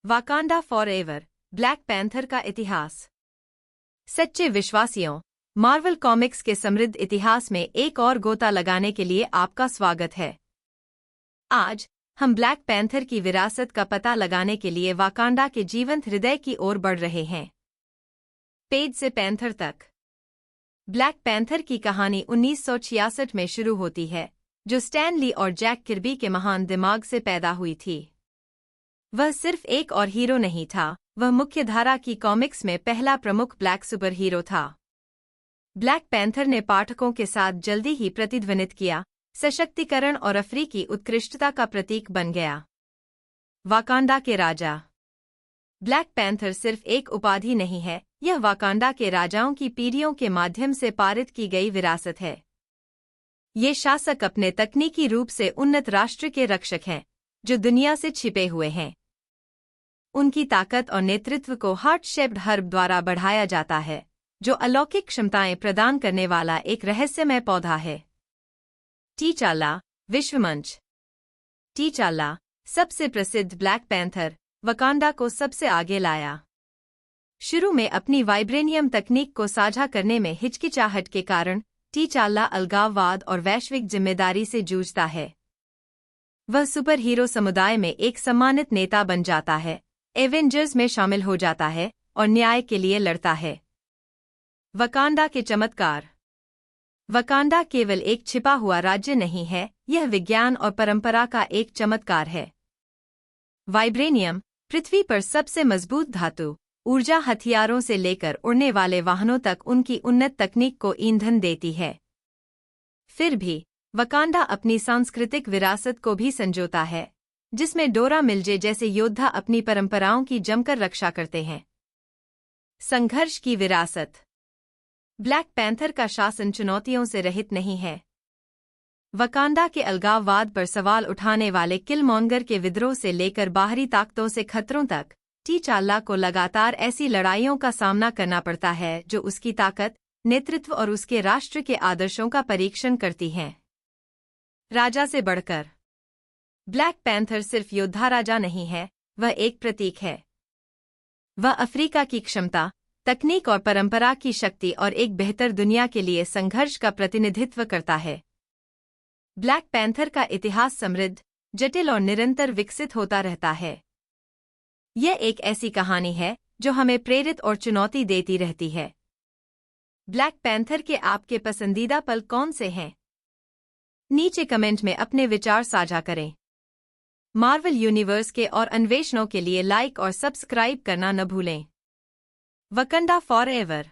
Wakanda forever, black panther का इतिहास। सच्चे विश्वासियों, मार्वल कॉमिक्स के समृद्ध इतिहास में एक और गोता लगाने के लिए आपका स्वागत है। आज हम ब्लैक पैंथर की विरासत का पता लगाने के लिए वाकांडा के जीवंत हृदय की ओर बढ़ रहे हैं। पेज से पैंथर तक। ब्लैक पैंथर की कहानी 1966 में शुरू होती है, जो स्टैन ली और जैक किर्बी के महान दिमाग से पैदा हुई थी। वह सिर्फ एक और हीरो नहीं था, वह मुख्यधारा की कॉमिक्स में पहला प्रमुख ब्लैक सुपर हीरो था। ब्लैक पैंथर ने पाठकों के साथ जल्दी ही प्रतिध्वनित किया, सशक्तिकरण और अफ्रीकी उत्कृष्टता का प्रतीक बन गया। वाकांडा के राजा। ब्लैक पैंथर सिर्फ एक उपाधि नहीं है, यह वाकांडा के राजाओं की पीढ़ियों के माध्यम से पारित की गई विरासत है। ये शासक अपने तकनीकी रूप से उन्नत राष्ट्र के रक्षक हैं, जो दुनिया से छिपे हुए हैं। उनकी ताकत और नेतृत्व को हार्ट शेप्ड हर्ब द्वारा बढ़ाया जाता है, जो अलौकिक क्षमताएं प्रदान करने वाला एक रहस्यमय पौधा है। टीचाला, विश्वमंच। टीचाला, सबसे प्रसिद्ध ब्लैक पैंथर, वाकांडा को सबसे आगे लाया। शुरू में अपनी वाइब्रेनियम तकनीक को साझा करने में हिचकिचाहट के कारण टीचाला अलगाववाद और वैश्विक जिम्मेदारी से जूझता है। वह सुपर हीरो समुदाय में एक सम्मानित नेता बन जाता है, एवेंजर्स में शामिल हो जाता है और न्याय के लिए लड़ता है। वाकांडा के चमत्कार। वाकांडा केवल एक छिपा हुआ राज्य नहीं है, यह विज्ञान और परंपरा का एक चमत्कार है। वाइब्रेनियम, पृथ्वी पर सबसे मजबूत धातु, ऊर्जा हथियारों से लेकर उड़ने वाले वाहनों तक उनकी उन्नत तकनीक को ईंधन देती है। फिर भी वाकांडा अपनी सांस्कृतिक विरासत को भी संजोता है, जिसमें डोरा मिल्जे जैसे योद्धा अपनी परंपराओं की जमकर रक्षा करते हैं। संघर्ष की विरासत। ब्लैक पैंथर का शासन चुनौतियों से रहित नहीं है। वाकांडा के अलगाववाद पर सवाल उठाने वाले किलमॉन्गर के विद्रोह से लेकर बाहरी ताकतों से खतरों तक, टीचाला को लगातार ऐसी लड़ाइयों का सामना करना पड़ता है जो उसकी ताकत, नेतृत्व और उसके राष्ट्र के आदर्शों का परीक्षण करती हैं। राजा से बढ़कर। ब्लैक पैंथर सिर्फ योद्धा राजा नहीं है, वह एक प्रतीक है। वह अफ्रीका की क्षमता, तकनीक और परंपरा की शक्ति और एक बेहतर दुनिया के लिए संघर्ष का प्रतिनिधित्व करता है। ब्लैक पैंथर का इतिहास समृद्ध, जटिल और निरंतर विकसित होता रहता है। यह एक ऐसी कहानी है जो हमें प्रेरित और चुनौती देती रहती है। ब्लैक पैंथर के आपके पसंदीदा पल कौन से हैं? नीचे कमेंट में अपने विचार साझा करें। मार्वल यूनिवर्स के और अन्वेषणों के लिए लाइक और सब्सक्राइब करना न भूलें। Wakanda forever.